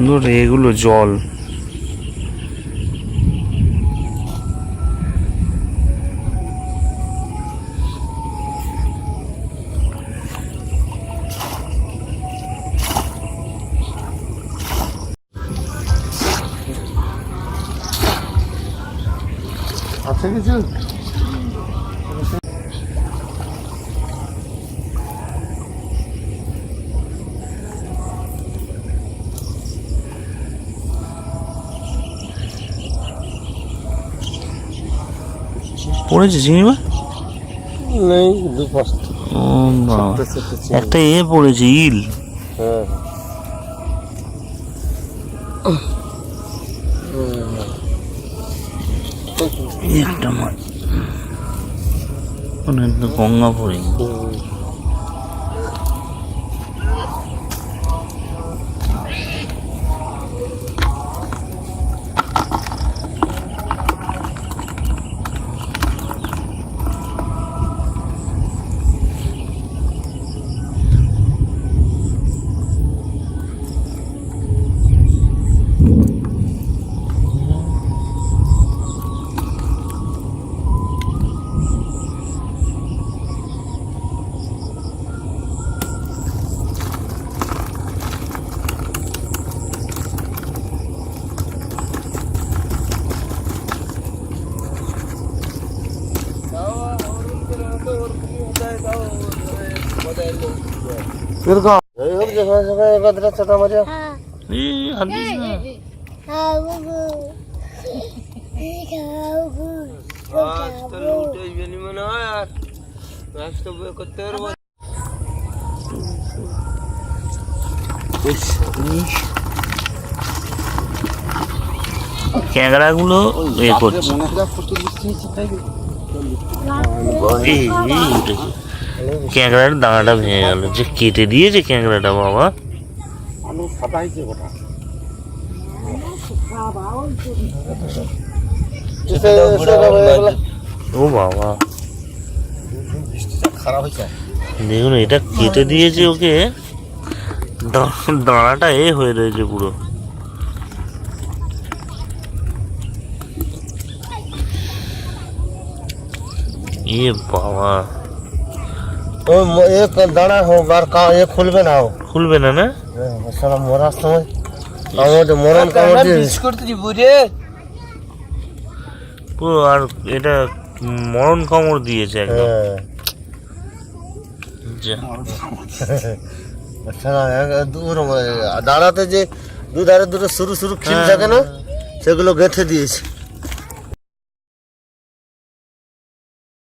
সুন্দর এগুলো জল। আচ্ছা কিছু পড়েছে চিংড়ি মাছ নেই, দুপাশটা একটা এ পড়েছে ইল। হ্যাঁ একটা মাছ গঙ্গা পড়ে। এরকম এই হোক যেখানে সেখানে গাদরা চাটা মারিয়া হাত দিস না। ক্যাংড়া গুলো এ করছে, ক্যাংড়ার দাঁড়াটা ভেঙে গেল, যে কেটে দিয়েছে ক্যাংড়াটা বাবা। ও বাবা দেখুন, এটা কেটে দিয়েছে ওকে, দাঁড়াটা এ হয়ে রয়েছে পুরো। এ বাবা দাঁড়া হোক আর এ খুলবে না, খুলবে না না সারা মরার সময় আমাদের মরণ কামড় দিয়ে পুরো, আর এটা মরণ কামড় দিয়েছে একদম। দাঁড়াতে যে দুধারে দুটো সরু সরু খিল থাকে না, সেগুলো গেঁথে দিয়েছে।